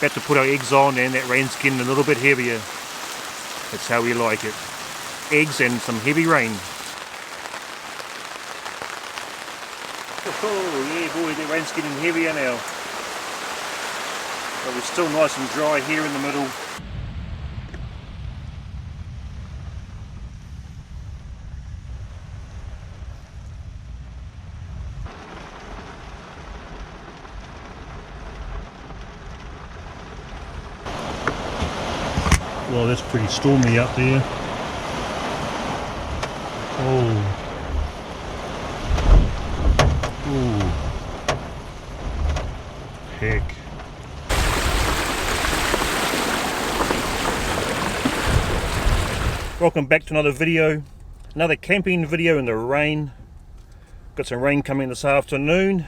about to put our eggs on, and that rain's getting a little bit heavier. That's how we like it. Eggs and some heavy rain. Oh yeah boy, that rain's getting heavier now. But we're still nice and dry here in the middle. Well, that's pretty stormy up there. Oh. Ooh. Heck. Welcome back to another video. Another camping video in the rain. Got some rain coming this afternoon.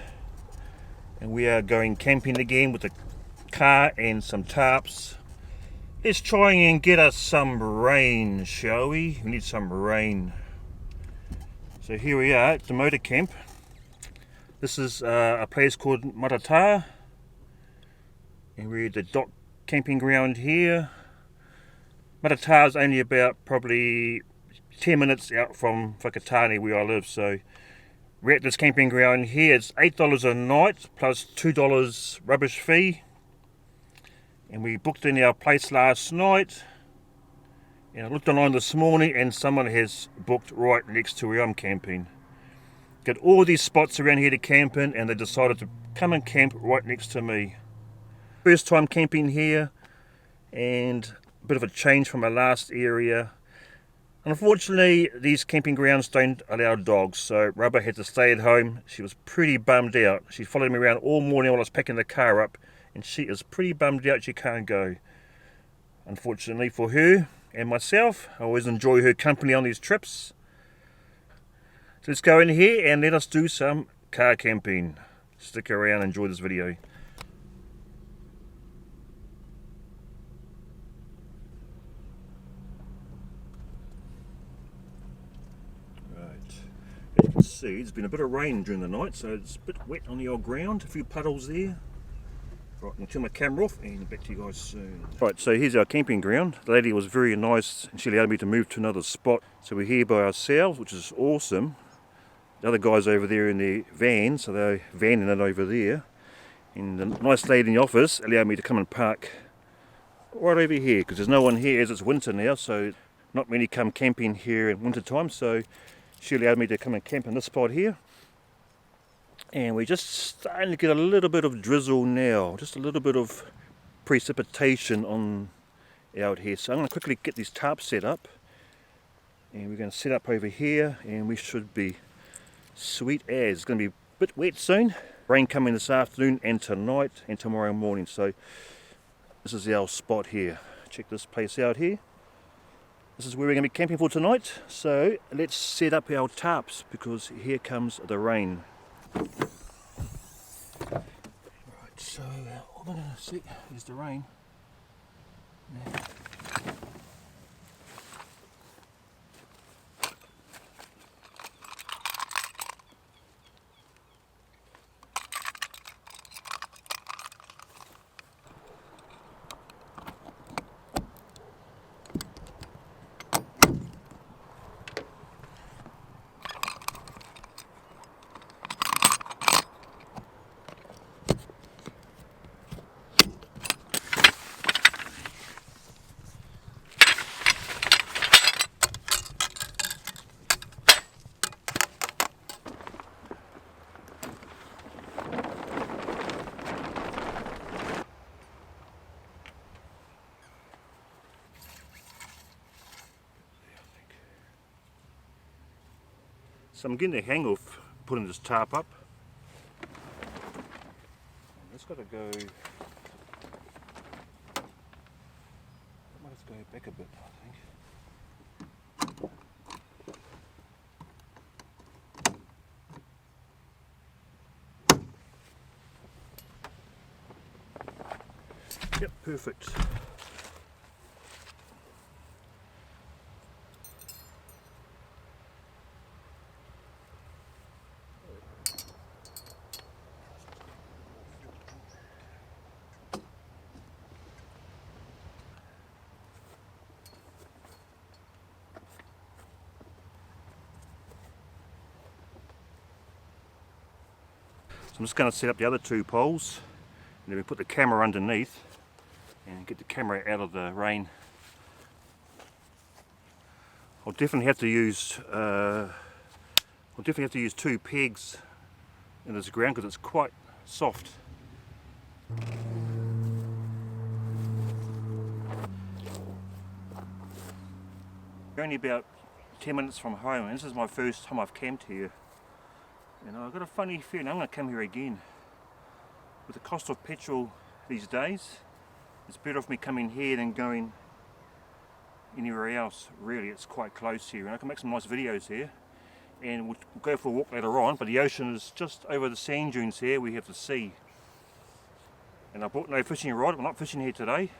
And we are going camping again with the car and some tarps. Let's try and get us some rain, shall we? We need some rain. So here we are at the motor camp. This is a place called Maratā, and we're at the dock camping ground here. Maratā is only about probably 10 minutes out from Whakatane where I live, so we're at this camping ground here. It's $8 a night plus $2 rubbish fee, and we booked in our place last night, and I looked online this morning and someone has booked right next to where I'm camping. Got all these spots around here to camp in, and they decided to come and camp right next to me. First time camping here, and a bit of a change from our last area. Unfortunately, these camping grounds don't allow dogs, so Rubber had to stay at home. She was pretty bummed out. She followed me around all morning while I was packing the car up, and she is pretty bummed out she can't go. Unfortunately for her and myself, I always enjoy her company on these trips. So let's go in here and let us do some car camping. Stick around and enjoy this video. Right, as you can see, there's been a bit of rain during the night, so it's a bit wet on the old ground, a few puddles there. Right, I'll turn my camera off and back to you guys soon. Right, so here's our camping ground. The lady was very nice and she allowed me to move to another spot. So we're here by ourselves, which is awesome. The other guy's over there in the van, so they're vanning it over there. And the nice lady in the office allowed me to come and park right over here, because there's no one here as it's winter now, so not many come camping here in winter time, so she allowed me to come and camp in this spot here. And we're just starting to get a little bit of drizzle now, just a little bit of precipitation on out here. So I'm going to quickly get these tarps set up, and we're going to set up over here, and we should be sweet as. It's going to be a bit wet soon. Rain coming this afternoon and tonight and tomorrow morning. So this is our spot here. Check this place out here. This is where we're going to be camping for tonight. So let's set up our tarps, because here comes the rain. Right, so what we're going to see is the rain. Yeah. So I'm getting the hang of putting this tarp up. And it's got to go. It might have to go back a bit, I think. Yep, perfect. I'm just going to set up the other 2 poles, and then we put the camera underneath and get the camera out of the rain. I'll definitely have to use 2 pegs in this ground because it's quite soft. We're only about 10 minutes from home, and this is my first time I've camped here. And I've got a funny feeling I'm going to come here again. With the cost of petrol these days, it's better off me coming here than going anywhere else. Really, it's quite close here, and I can make some nice videos here. And we'll go for a walk later on, but the ocean is just over the sand dunes here. We have the sea. And I brought no fishing rod. I'm not fishing here today,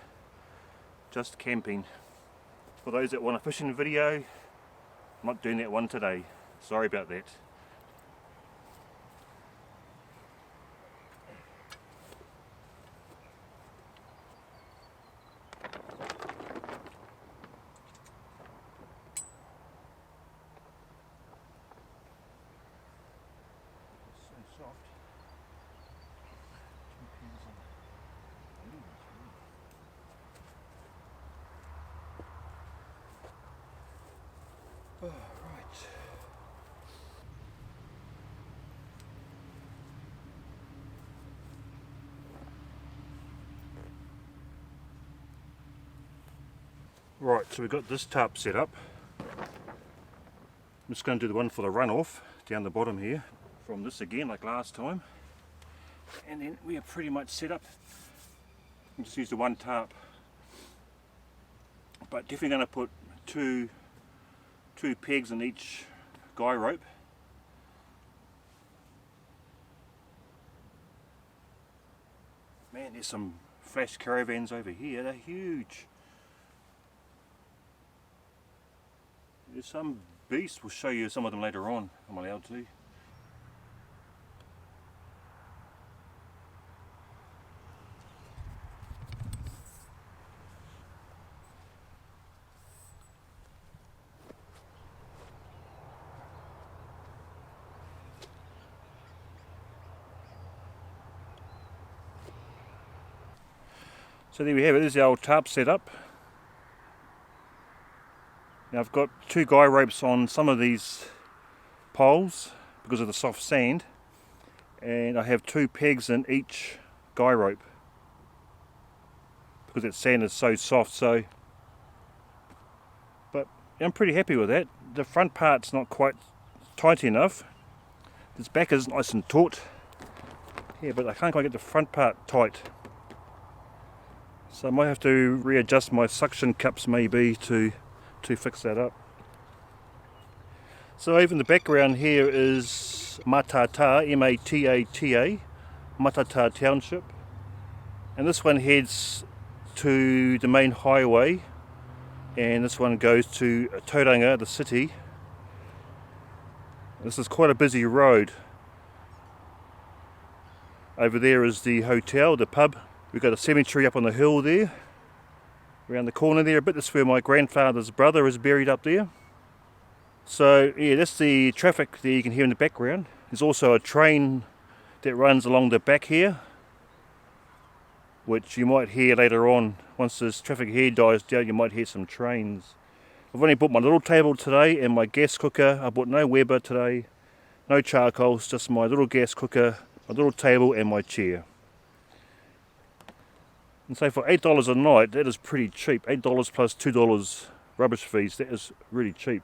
just camping. For those that want a fishing video, I'm not doing that one today. Sorry about that. So soft. Oh, right. Right, so we've got this tarp set up. I'm just going to do the one for the runoff down the bottom here from this again like last time, and then we are pretty much set up. I'll just use the one tarp, but definitely going to put two pegs in each guy rope. Man, there's some flash caravans over here. They're huge. There's some beast. We'll show you some of them later on. I'm allowed to. So there we have it. This is the old tarp setup. Now I've got 2 guy ropes on some of these poles because of the soft sand, and I have 2 pegs in each guy rope because that sand is so soft. So, but I'm pretty happy with that. The front part's not quite tight enough. This back is nice and taut here, but I can't quite get the front part tight. So I might have to readjust my suction cups maybe to fix that up. So over in the background here is Matata, M-A-T-A-T-A, Matata Township. And this one heads to the main highway, and this one goes to Tauranga, the city. This is quite a busy road. Over there is the hotel, the pub. We've got a cemetery up on the hill there. Around the corner there a bit, that's where my grandfather's brother is buried up there. So yeah, that's the traffic there you can hear in the background. There's also a train that runs along the back here, which you might hear later on. Once this traffic here dies down, you might hear some trains. I've only bought my little table today and my gas cooker. I bought no Weber today, no charcoals, just my little gas cooker, my little table and my chair. And so for $8 a night, that is pretty cheap. $8 plus $2 rubbish fees, that is really cheap.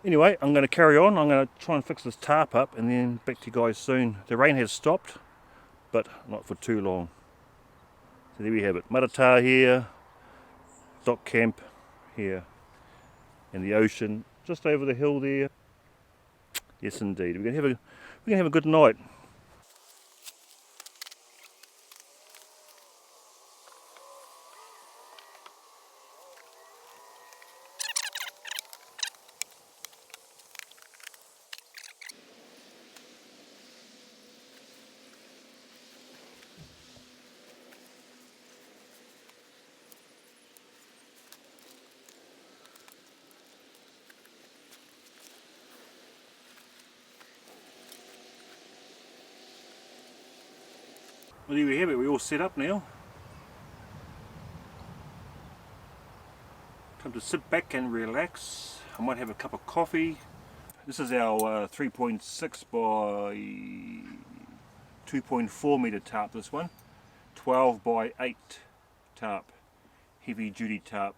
Anyway, I'm going to carry on. I'm going to try and fix this tarp up and then back to you guys soon. The rain has stopped, but not for too long. So there we have it. Matata here, dock camp here, and the ocean just over the hill there. Yes indeed, we're going to have a good night. Well, there we have it, we're all set up now. Time to sit back and relax. I might have a cup of coffee. This is our 3.6 by 2.4 metre tarp, this one. 12 by 8 tarp. Heavy duty tarp.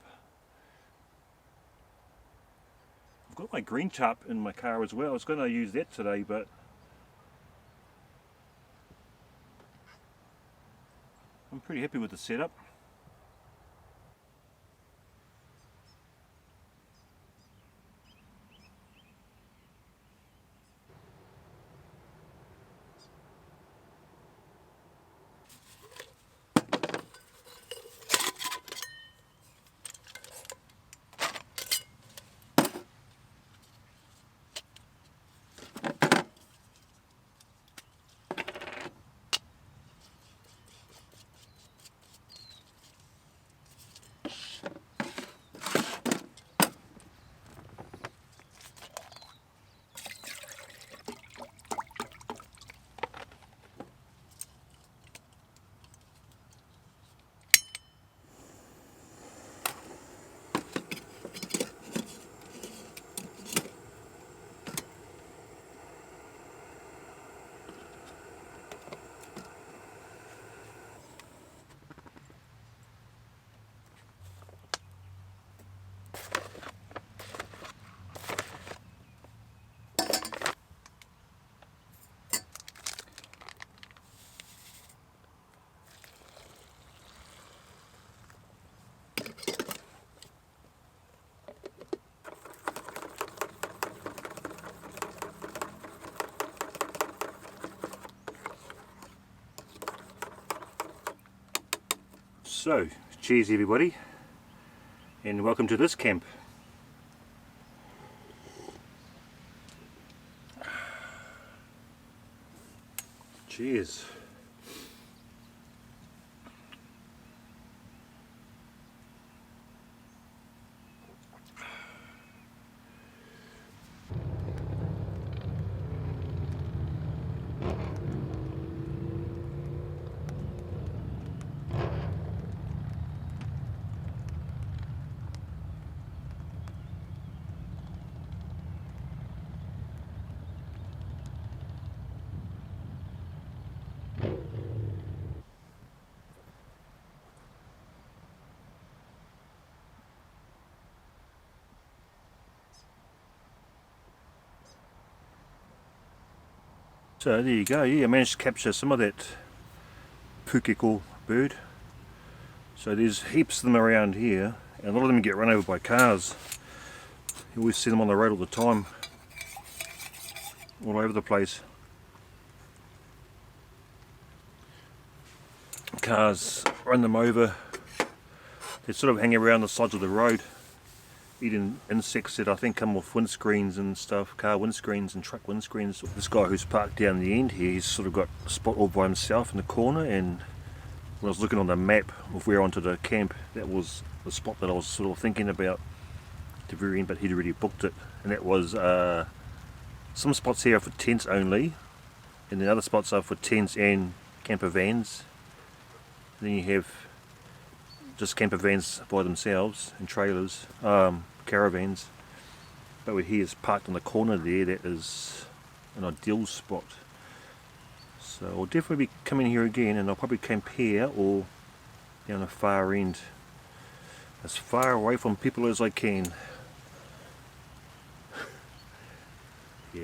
I've got my green tarp in my car as well. I was going to use that today, but I'm pretty happy with the setup. So, cheers everybody, and welcome to this camp. Cheers. So there you go, yeah, I managed to capture some of that pukeko bird. So there's heaps of them around here, and a lot of them get run over by cars. You always see them on the road all the time, all over the place. Cars run them over. They sort of hang around the sides of the road, eating insects that I think come off windscreens and stuff, car windscreens and truck windscreens. This guy who's parked down the end here, he's sort of got a spot all by himself in the corner, and when I was looking on the map of where I wanted to camp, that was the spot that I was sort of thinking about at the very end, but he'd already booked it. And that was, some spots here are for tents only, and the other spots are for tents and camper vans. And then you have just camper vans by themselves and trailers, caravans. But where he is parked on the corner there, that is an ideal spot. So I'll definitely be coming here again, and I'll probably camp here or down the far end, as far away from people as I can. Yeah.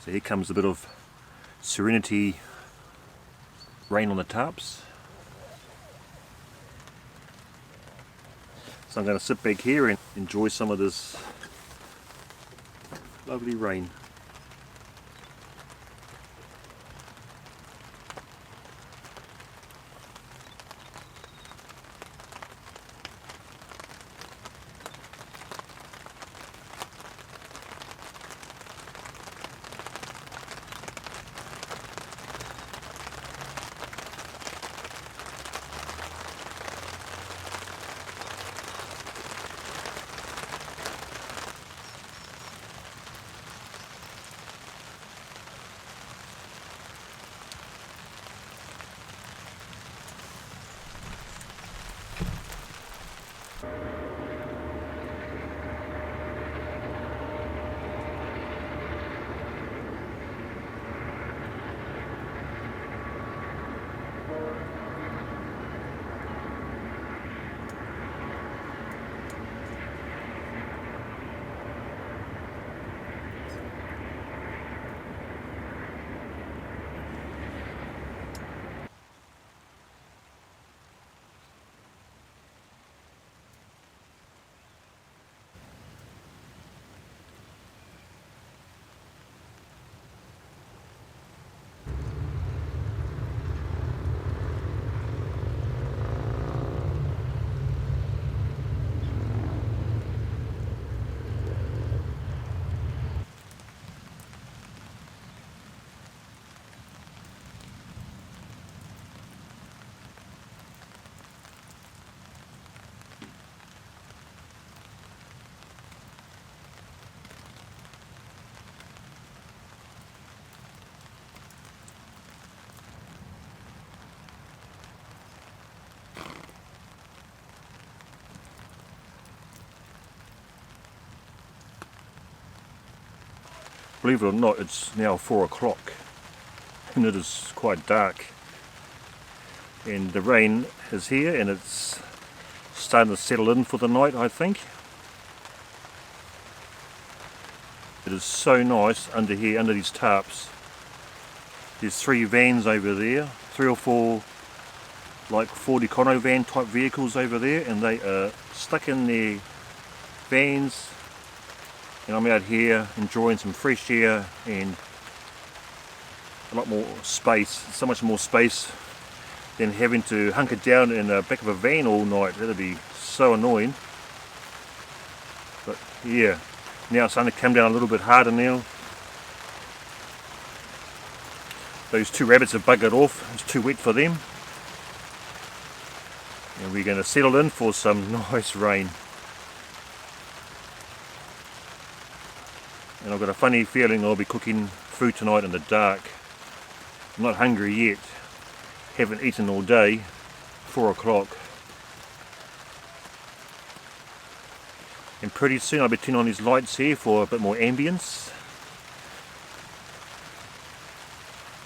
So here comes a bit of serenity, rain on the tarps. So I'm going to sit back here and enjoy some of this lovely rain. Believe it or not, it's now 4 o'clock and it is quite dark. And the rain is here and it's starting to settle in for the night, I think. It is so nice under here, under these tarps. There's 3 vans over there, 3 or 4 like 40 Econo van type vehicles over there, and they are stuck in their vans, and I'm out here enjoying some fresh air and a lot more space, so much more space than having to hunker down in the back of a van all night. That'd be so annoying. But yeah, now it's starting to come down a little bit harder now. Those 2 rabbits have buggered off, it's too wet for them. And we're going to settle in for some nice rain. And I've got a funny feeling I'll be cooking food tonight in the dark. I'm not hungry yet. Haven't eaten all day. 4 o'clock. And pretty soon I'll be turning on these lights here for a bit more ambience.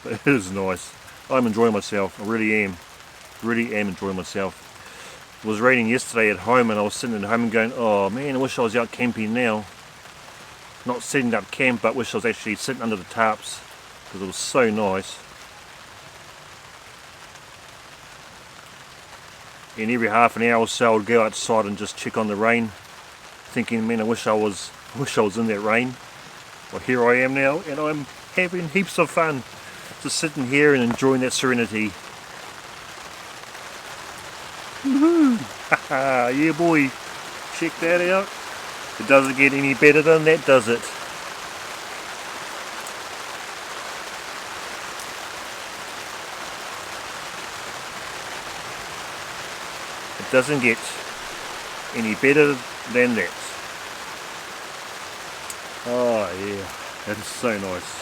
But it is nice. I'm enjoying myself. I really am. Really am enjoying myself. It was raining yesterday at home and I was sitting at home and going, oh man, I wish I was out camping now. Not setting up camp, but wish I was actually sitting under the tarps because it was so nice. And every half an hour or so I would go outside and just check on the rain, thinking, man, I wish I was in that rain. Well, here I am now and I'm having heaps of fun just sitting here and enjoying that serenity. Woohoo! Haha, yeah boy, check that out. It doesn't get any better than that, does it? It doesn't get any better than that. Oh yeah, that is so nice.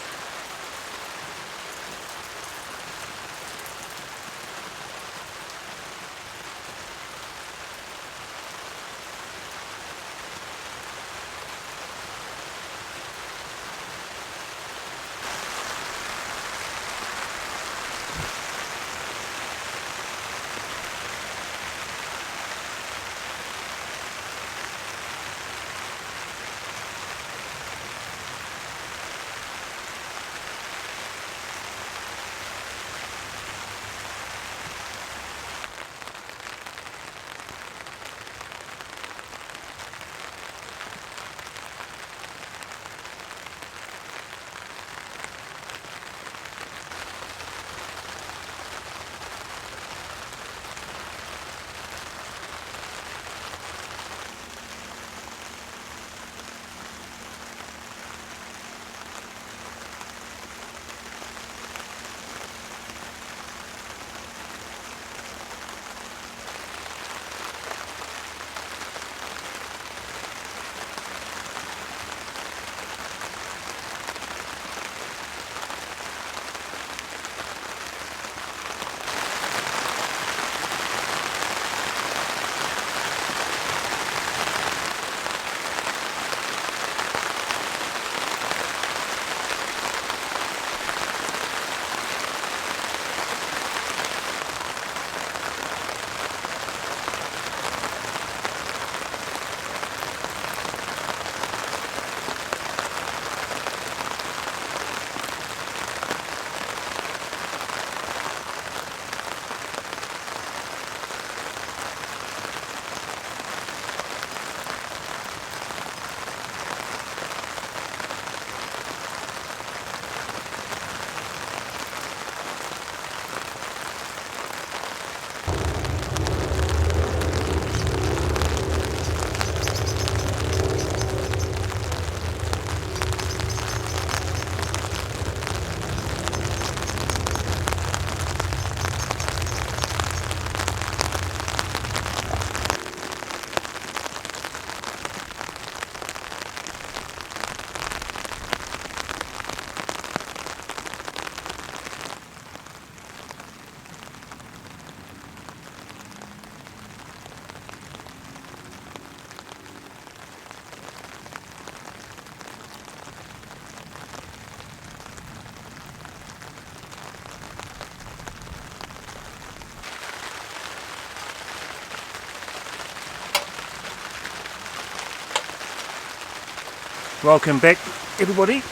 Welcome back, everybody.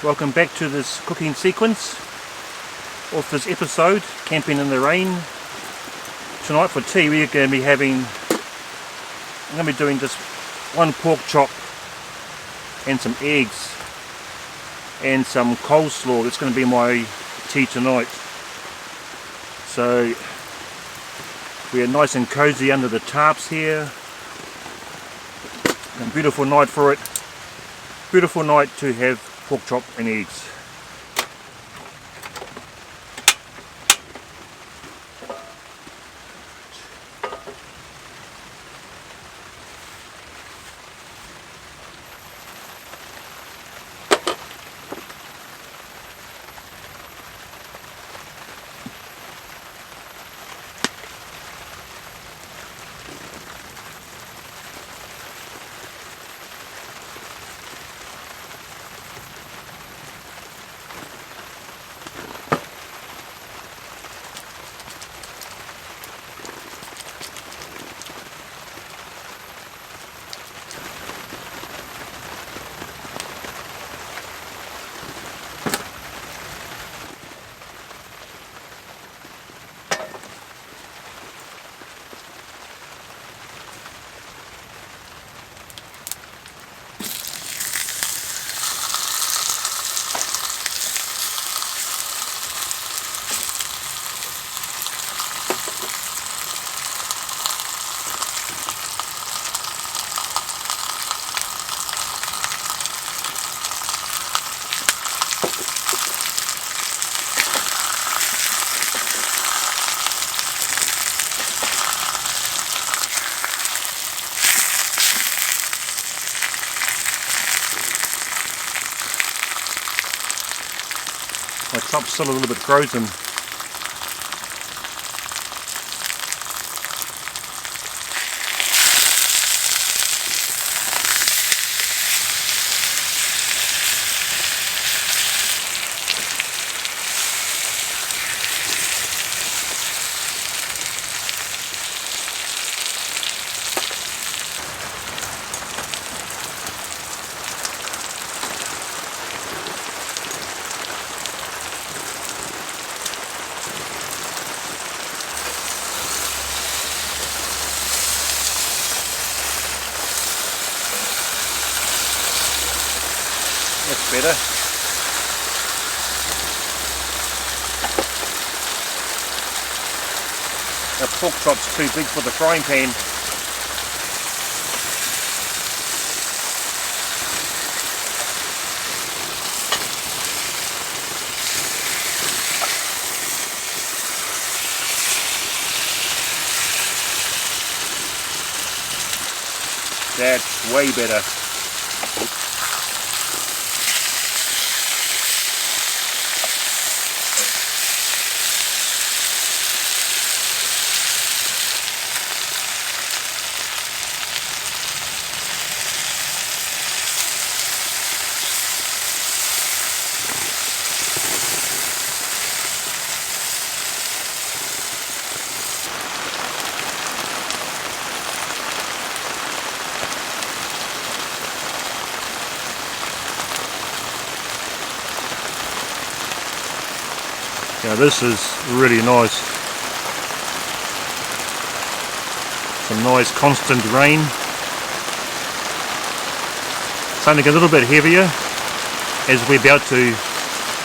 Welcome back to this cooking sequence of this episode, Camping in the Rain. Tonight for tea we're going to be having, I'm going to be doing just one pork chop and some eggs and some coleslaw. That's going to be my tea tonight. So we are nice and cozy under the tarps here. A beautiful night for it. Beautiful night to have pork chop and eggs. My chop's still a little bit frozen. That's better. The pork chop's too big for the frying pan. That's way better. Now this is really nice. Some nice constant rain. Something a little bit heavier as we're about to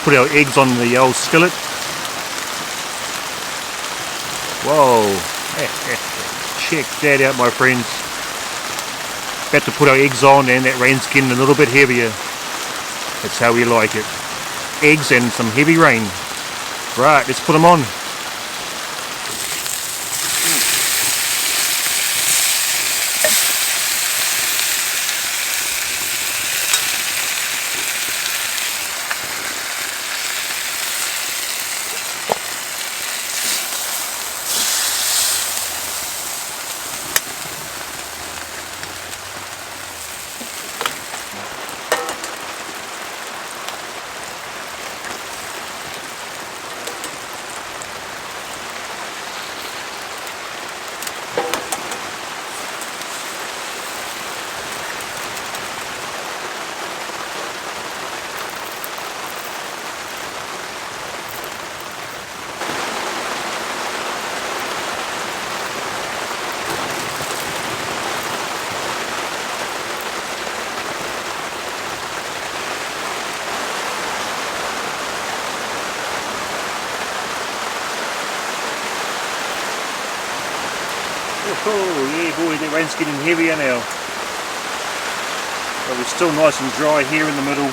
put our eggs on the old skillet. Whoa! Check that out, my friends. About to put our eggs on and that rain's getting a little bit heavier. That's how we like it. Eggs and some heavy rain. Right, let's put them on. Boy, the rain's getting heavier now. But we're still nice and dry here in the middle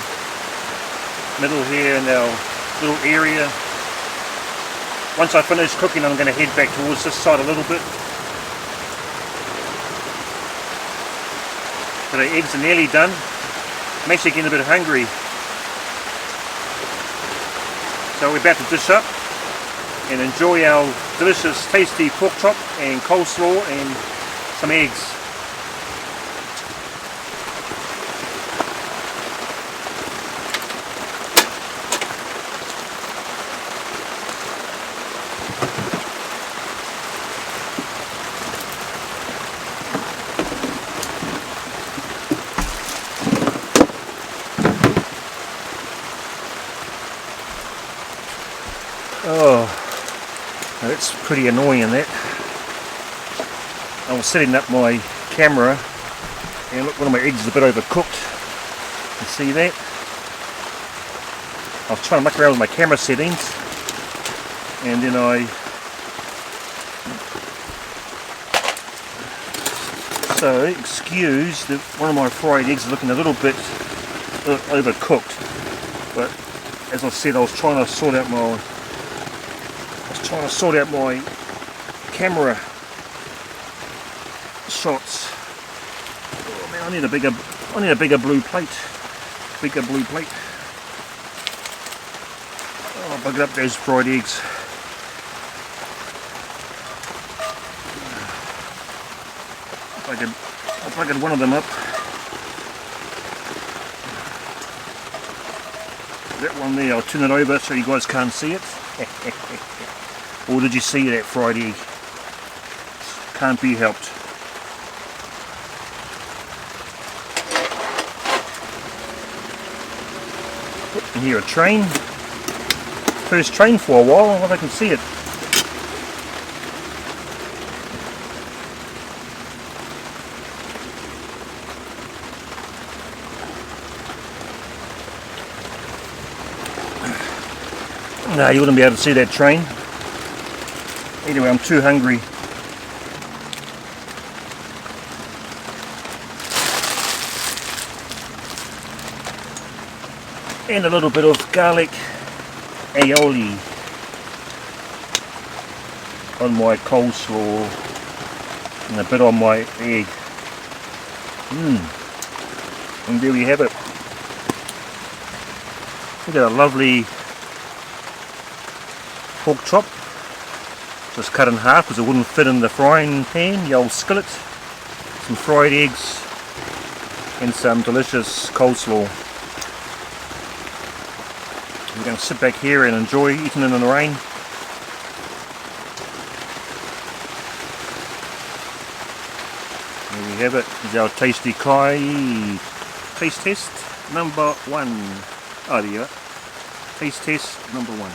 here in our little area. Once I finish cooking, I'm going to head back towards this side a little bit. So the eggs are nearly done. I'm actually getting a bit hungry. So we're about to dish up and enjoy our delicious, tasty pork chop and coleslaw and some eggs. Oh, that's pretty annoying, that. I was setting up my camera and look, one of my eggs is a bit overcooked. You see that? I was trying to muck around with my camera settings and then so excuse that one of my fried eggs is looking a little bit overcooked, but as I said, I was trying to sort out my camera shots. Oh man, I need a bigger blue plate. Oh, I'll bugger up those fried eggs. I'll bugger one of them up. That one there, I'll turn it over so you guys can't see it. Or did you see that fried egg? Can't be helped. And here a train. First train for a while, I hope I can see it. No, you wouldn't be able to see that train. Anyway, I'm too hungry. And a little bit of garlic aioli on my coleslaw and a bit on my egg. And there we have it. Look at a lovely pork chop, just cut in half because it wouldn't fit in the frying pan, the old skillet. Some fried eggs and some delicious coleslaw. We're going to sit back here and enjoy eating in the rain. There we have it. This is our tasty kai taste test number 1. Oh, there you are. Taste test number 1.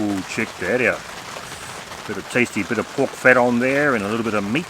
Ooh, check that out. Bit of tasty bit of pork fat on there and a little bit of meat.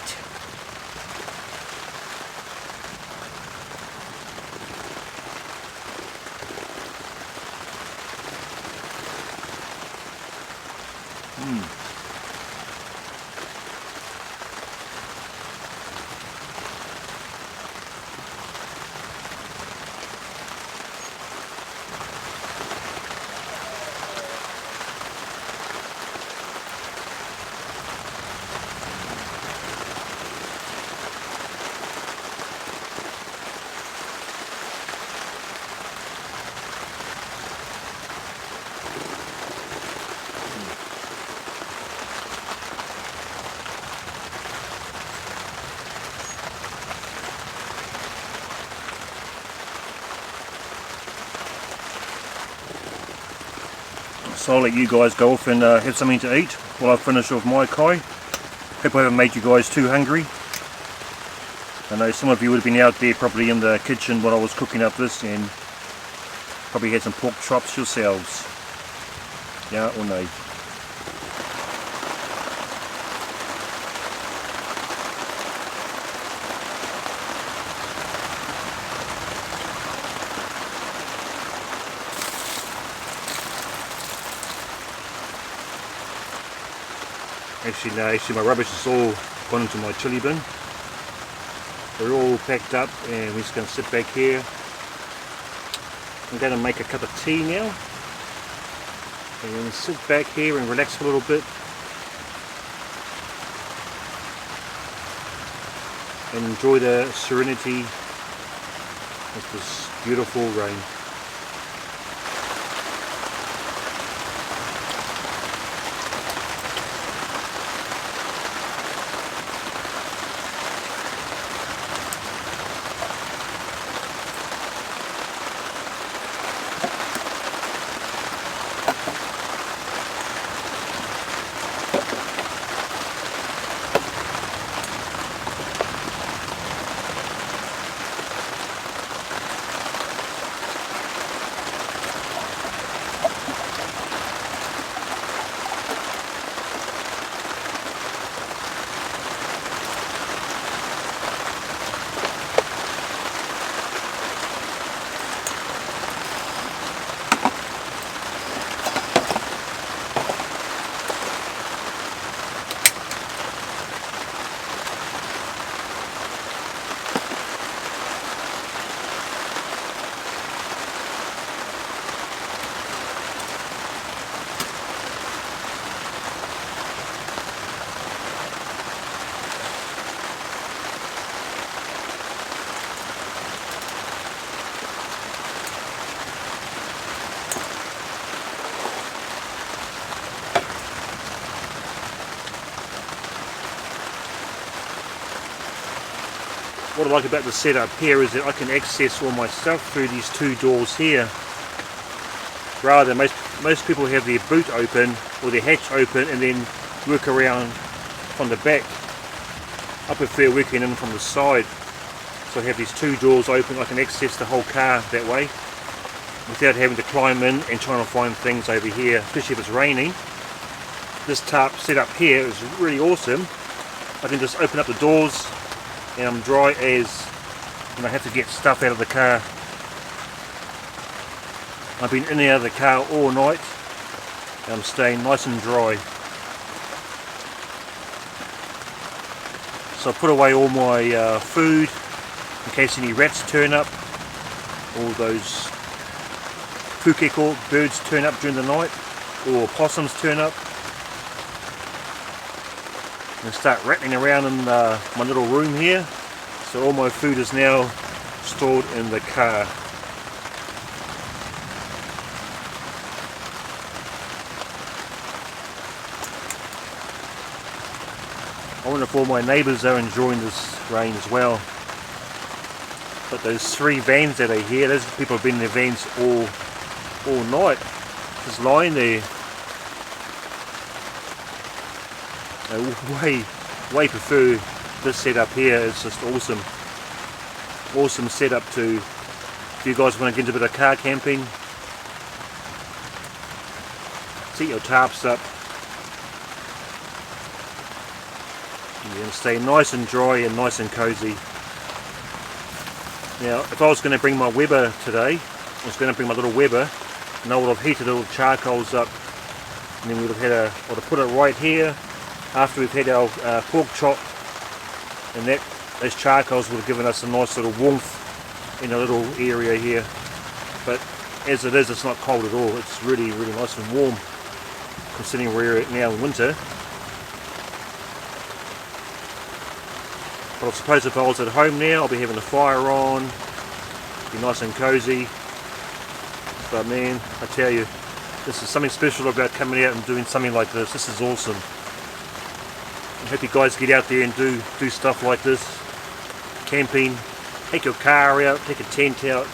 So I'll let you guys go off and have something to eat while I finish off my kai. Hope I haven't made you guys too hungry. I know some of you would have been out there probably in the kitchen while I was cooking up this and probably had some pork chops yourselves. Yeah or no? Actually no, my rubbish is all gone into my chili bin. They're all packed up and we're just going to sit back here. I'm going to make a cup of tea now and sit back here and relax a little bit and enjoy the serenity of this beautiful rain. What I like about the setup here is that I can access all my stuff through these two doors here, rather than most people have their boot open or their hatch open and then work around from the back. I prefer working in from the side, so I have these two doors open. I can access the whole car that way without having to climb in and trying to find things over here, especially if it's raining. This tarp setup here is really awesome. I can just open up the doors and I'm dry as when I have to get stuff out of the car. I've been in and out of the car all night and I'm staying nice and dry. So I put away all my food in case any rats turn up, all those pukeko birds turn up during the night, or possums turn up. And start rattling around in my little room here. So all my food is now stored in the car. I wonder if all my neighbours are enjoying this rain as well. But those three vans that are here, those people have been in their vans all night, just lying there. I way prefer this setup here. It's just awesome setup to, if you guys want to get into a bit of car camping, set your tarps up and stay nice and dry and nice and cozy. Now if I was going to bring my Weber today, I was going to bring my little Weber, and I would have heated little charcoals up, and then we'd have had I would have put it right here after we've had our pork chop, and those charcoals would have given us a nice little warmth in a little area here. But as it is, it's not cold at all. It's really nice and warm considering we're now in winter. But I suppose if I was at home now, I'll be having a fire on, be nice and cozy. But man, I tell you, this is something special about coming out and doing something like this. This is awesome. I hope you guys get out there and do stuff like this. Camping, take your car out, take a tent out.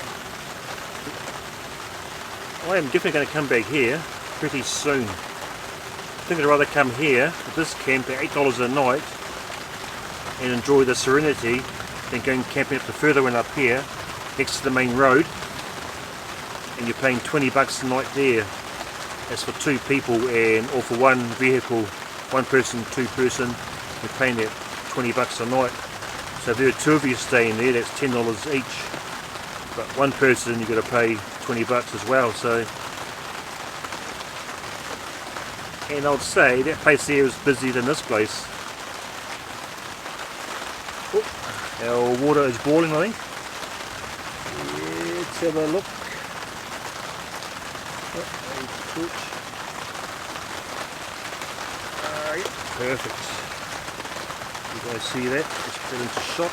I am definitely going to come back here pretty soon. I think I'd rather come here at this camp at $8 a night and enjoy the serenity than going camping up the further one up here next to the main road, and you're paying $20 a night there. That's for two people, and or for one vehicle, one person, two person, you're paying that $20 a night. So if there are two of you staying there, that's $10 each. But one person you've got to pay $20 as well. So And I'd say that place there is busier than this place. Oh, our water is boiling, I think. Let's have a look. Yeah, perfect. You guys see that? Just put it into shot.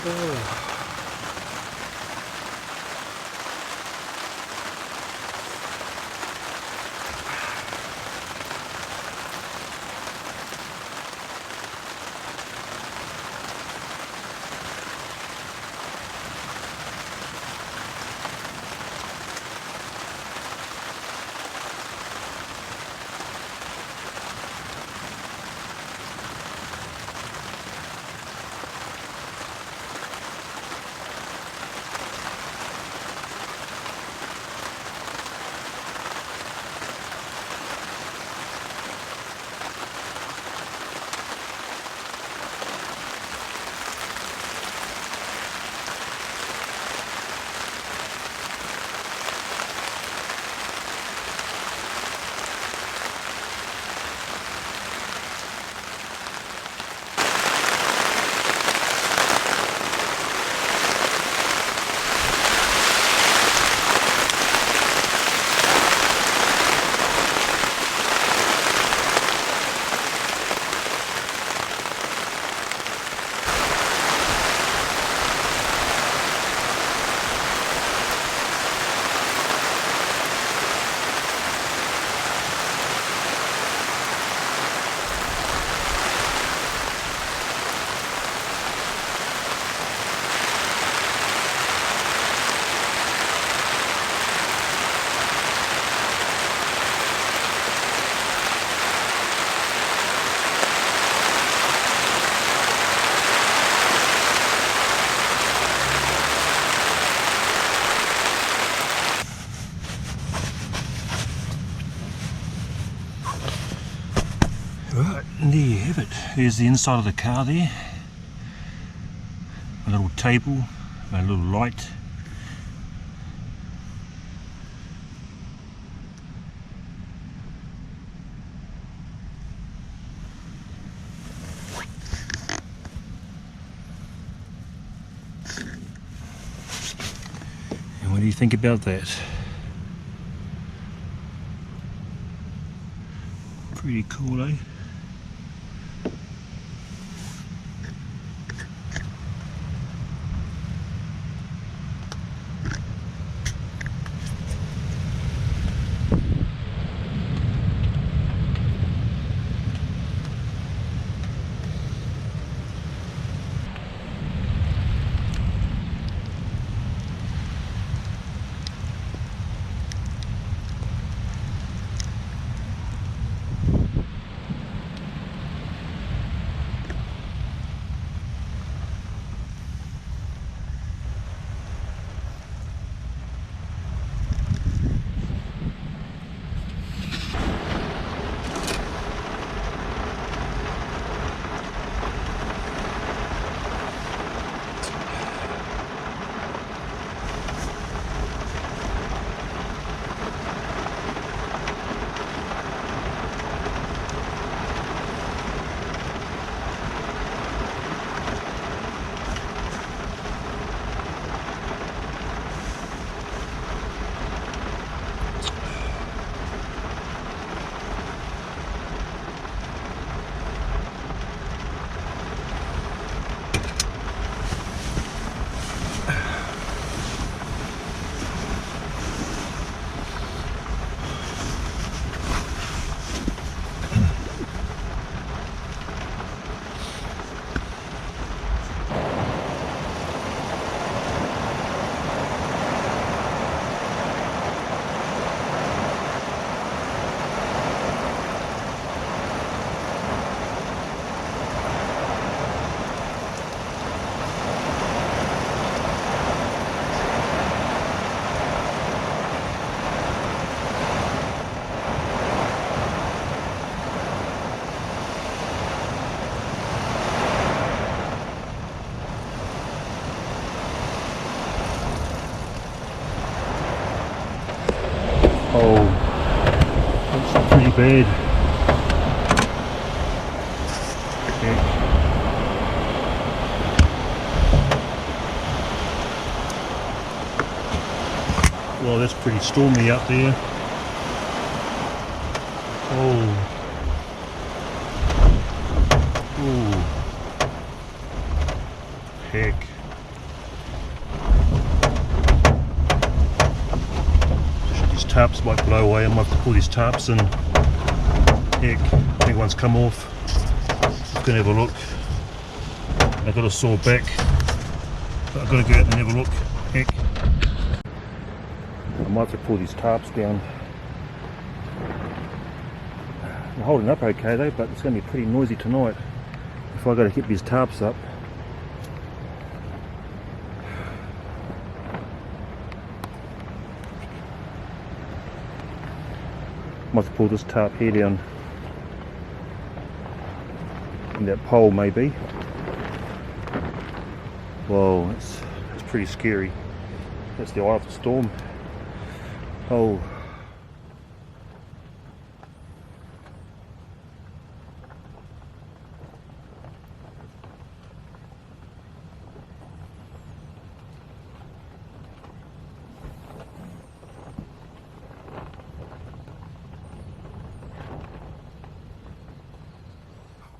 Oh. Right, and there you have it. There's the inside of the car there. A little table, a little light. And what do you think about that? Pretty cool, eh? bad. Okay. Well, that's pretty stormy up there. Oh. Ooh. Heck. These tarps might blow away. I might have to pull these tarps in. Heck, I think one's come off. I'm gonna have a look. I've got a sore back, but I've got to go out and have a look. Heck. I might have to pull these tarps down. They're holding up okay though, but it's going to be pretty noisy tonight if I've got to hit these tarps up. Might have to pull this tarp here down. And that pole maybe. Whoa, that's pretty scary. That's the eye of the storm. Oh.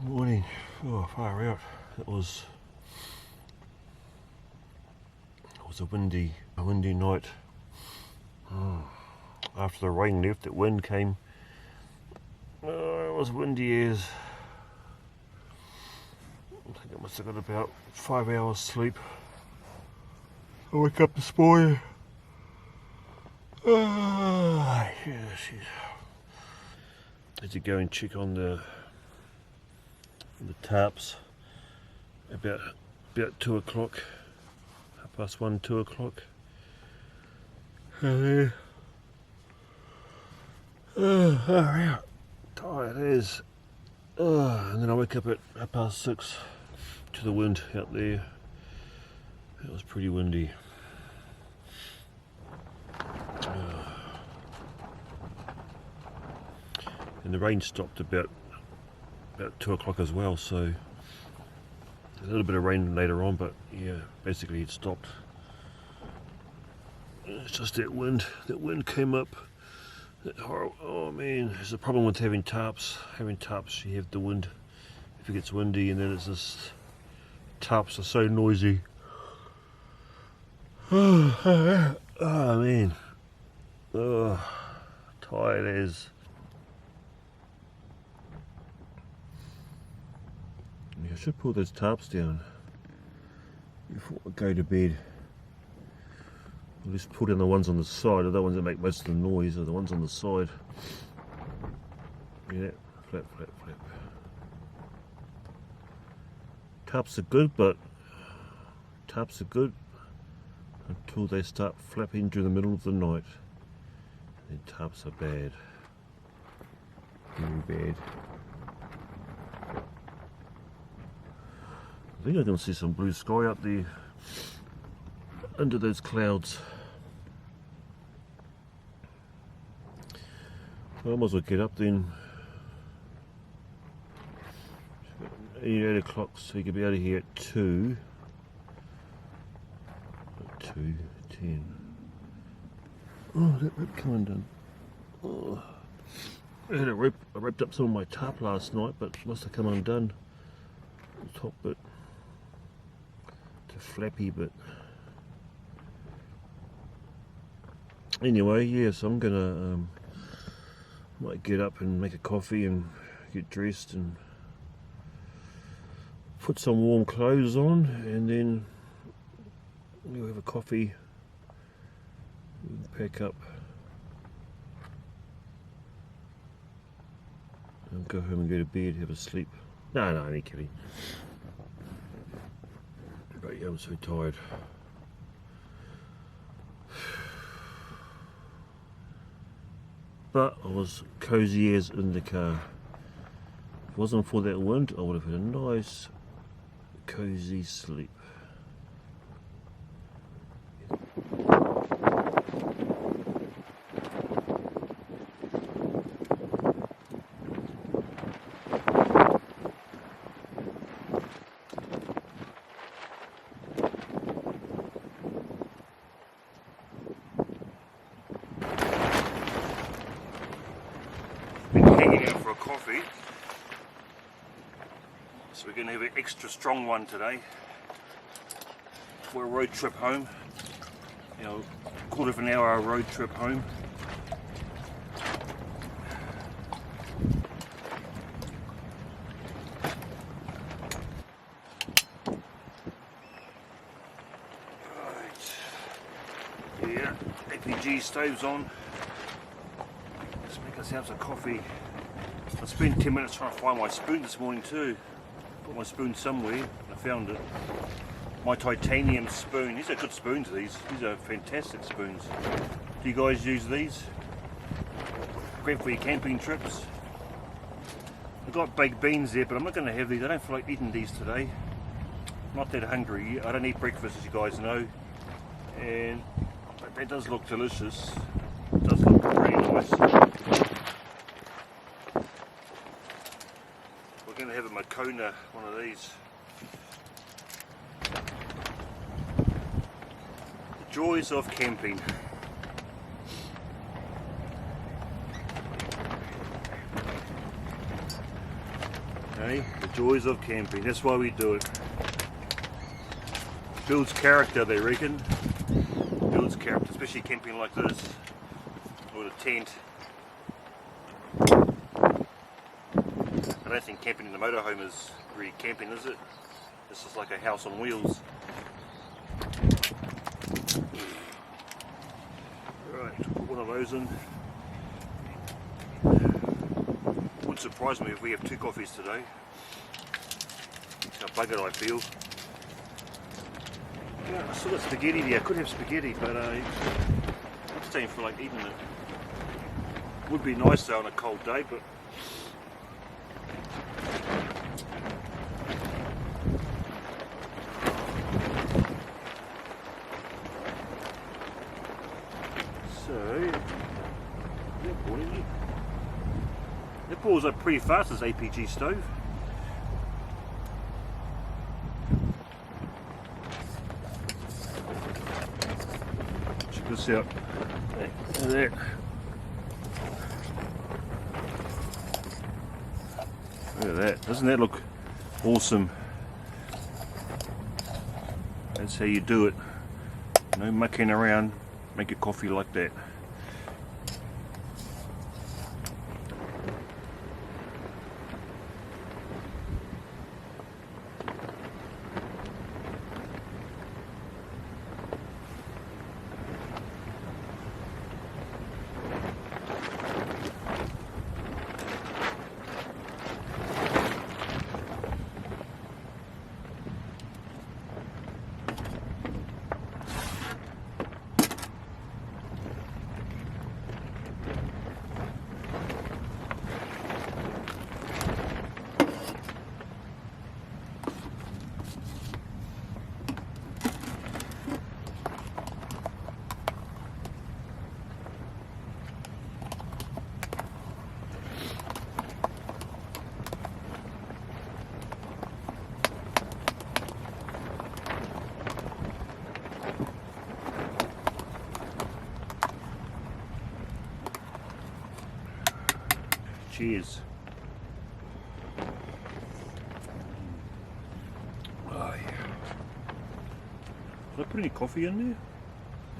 Morning. Oh, far out. It was a windy night. After the rain left, that wind came. It was windy as. I think I must have got about 5 hours sleep. I woke up this morning. Had to go and check on the tarps about 2 o'clock, 1:30, 2 o'clock. Tired as. And then I woke up at 6:30 to the wind out there. It was pretty windy. And the rain stopped about 2 o'clock as well, so a little bit of rain later on, but yeah, basically it stopped. It's just that wind came up. Oh man, there's a problem with having tarps. You have the wind, if it gets windy, and then it's just, tarps are so noisy. Oh man, tired as. Yeah, I should pull those tarps down before I go to bed. I'll just pull down the ones on the side. They're the ones that make most of the noise, are the ones on the side. Yeah, flap, flap, flap. Tarps are good, but tarps are good until they start flapping during the middle of the night. Then tarps are bad. Very bad. I think I can see some blue sky up there under those clouds. So I might as well get up then. 8 o'clock, so you can be out of here at 2. 2:10. Oh, that rip coming done. Oh. I ripped up some of my tarp last night, but must have come undone. The top bit. It's a flappy bit. Anyway, yes, I'm gonna might get up and make a coffee and get dressed and put some warm clothes on, and then we'll have a coffee and pack up and go home and go to bed, have a sleep. No, only kidding. But yeah, I'm so tired. But I was cozy as in the car. If it wasn't for that wind, I would have had a nice cozy sleep. coffee. So we're going to have an extra strong one today for a road trip home. You know, quarter of an hour road trip home. Yeah, APG stove's on. Let's make ourselves a coffee. I spent 10 minutes trying to find my spoon this morning too. Got my spoon somewhere. I found it. My titanium spoon. These are good spoons, these. These are fantastic spoons. Do you guys use these? Great for your camping trips. I've got baked beans there, but I'm not going to have these. I don't feel like eating these today. I'm not that hungry. I don't eat breakfast, as you guys know. And that does look delicious. It does look pretty nice. We're going to have a Makona, one of these. The joys of camping. Hey, the joys of camping. That's why we do it. Builds character, they reckon. Builds character, especially camping like this with a tent. I don't think camping in the motorhome is really camping, is it? This is like a house on wheels. Right, put one of those in. Wouldn't surprise me if we have 2 coffees today. How buggered I feel. Yeah, I still got spaghetti there. I could have spaghetti, but I just don't feel like eating it. Would be nice though on a cold day, but so that boils up pretty fast, this APG stove. Check this out. Look at that. Look at that. Doesn't that look awesome? That's how you do it. No mucking around. Make a coffee like that. Cheers. Oh, yeah. Did I put any coffee in there?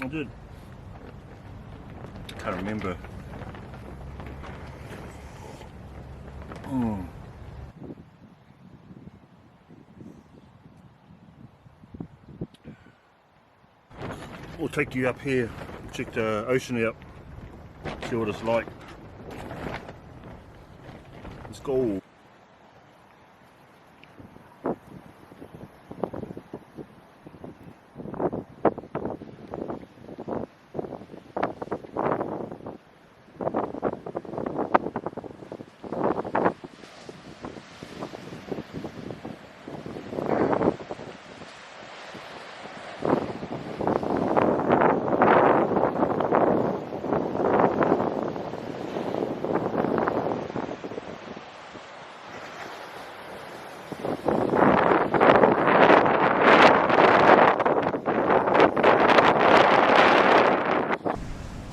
I did. Can't remember. We'll take you up here, check the ocean out, see what it's like. Let's go.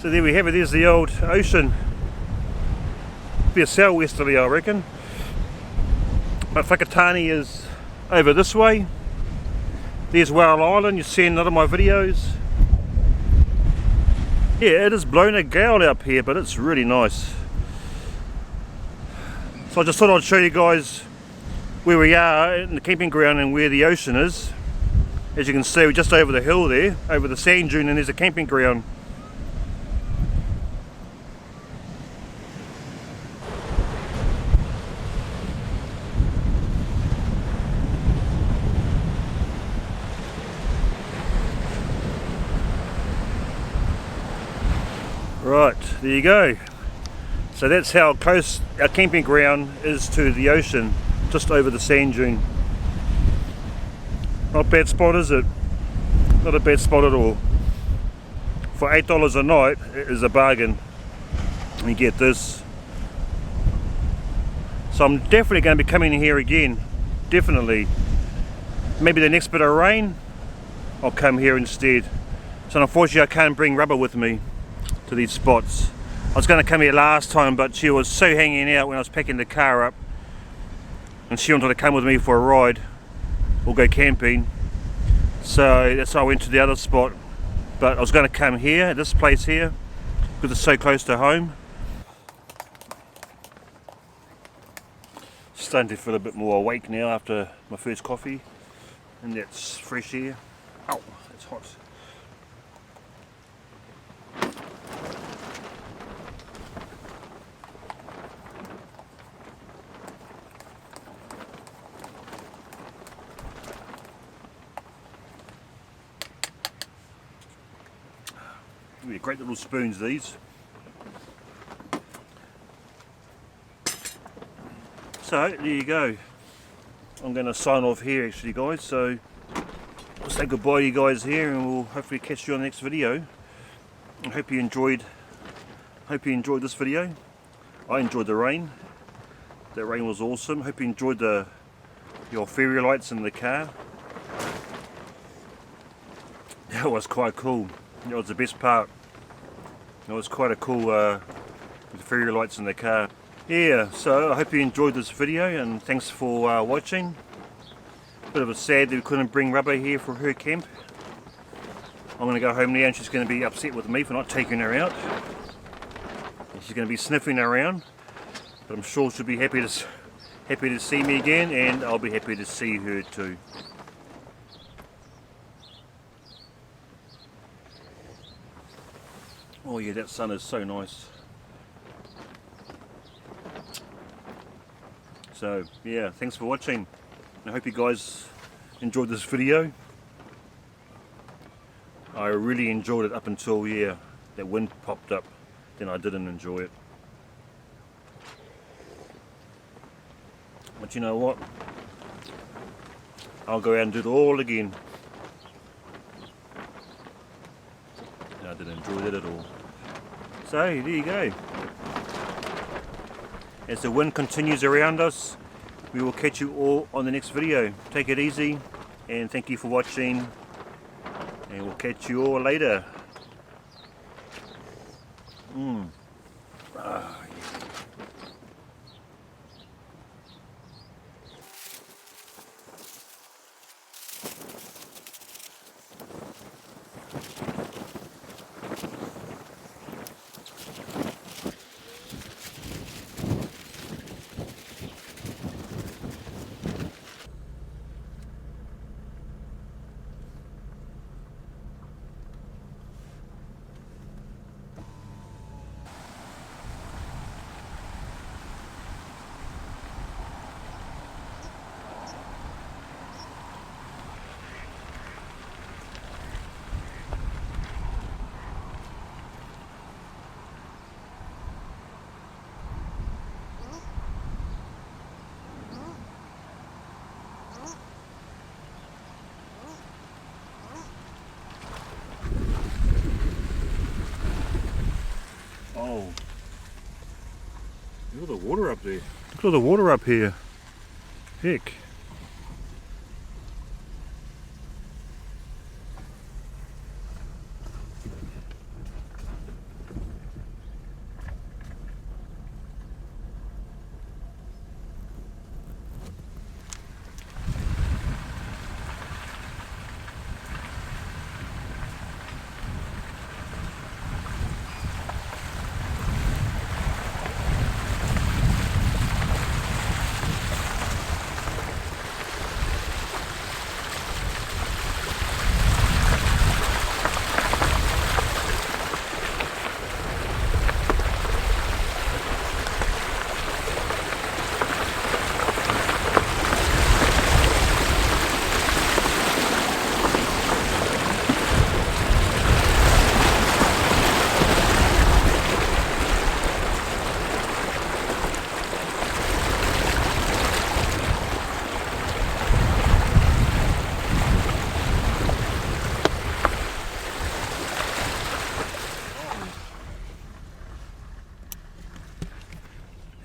So there we have it, there's the old ocean. be a southwesterly, I reckon. But Whakatane is over this way. There's Whale Island, you've seen a lot of my videos. Yeah, it is blowing a gale up here, but it's really nice. So I just thought I'd show you guys where we are in the camping ground and where the ocean is. As you can see, we're just over the hill there, over the sand dune, and there's a camping ground. Right, there you go. So that's how close our camping ground is to the ocean, just over the sand dune. Not a bad spot, is it? Not a bad spot at all. For $8 a night, it is a bargain. You get this. So I'm definitely going to be coming here again. Definitely. Maybe the next bit of rain, I'll come here instead. So unfortunately I can't bring rubber with me to these spots. I was going to come here last time, but she was so hanging out when I was packing the car up, and she wanted to come with me for a ride or go camping, so that's why I went to the other spot. But I was going to come here, this place here, because it's so close to home. Starting to feel a bit more awake now after my first coffee, and that's fresh air. Ow, it's hot. Yeah, great little spoons these. So there you go. I'm going to sign off here actually, guys, so I'll say goodbye to you guys here, and we'll hopefully catch you on the next video. I hope you enjoyed this video. I enjoyed the rain. That rain was awesome. Hope you enjoyed your fairy lights in the car. That was quite cool. That was the best part. It was quite a cool with the fairy lights in the car. Yeah, so I hope you enjoyed this video, and thanks for watching. Bit of a sad that we couldn't bring rubber here for her camp. I'm going to go home now, and she's going to be upset with me for not taking her out. And she's going to be sniffing around, but I'm sure she'll be happy to see me again, and I'll be happy to see her too. Oh yeah, that sun is so nice. So yeah, thanks for watching. I hope you guys enjoyed this video. I really enjoyed it up until, yeah, that wind popped up. Then I didn't enjoy it. But you know what? I'll go out and do it all again. I didn't enjoy that at all. So there you go. As the wind continues around us, we will catch you all on the next video. Take it easy, and thank you for watching, and we'll catch you all later. Oh, look at the water up there. Look at all the water up here. Heck.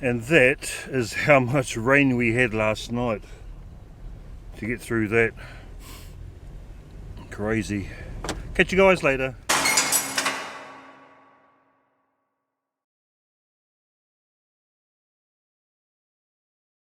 And that is how much rain we had last night to get through that. Crazy. Catch you guys later.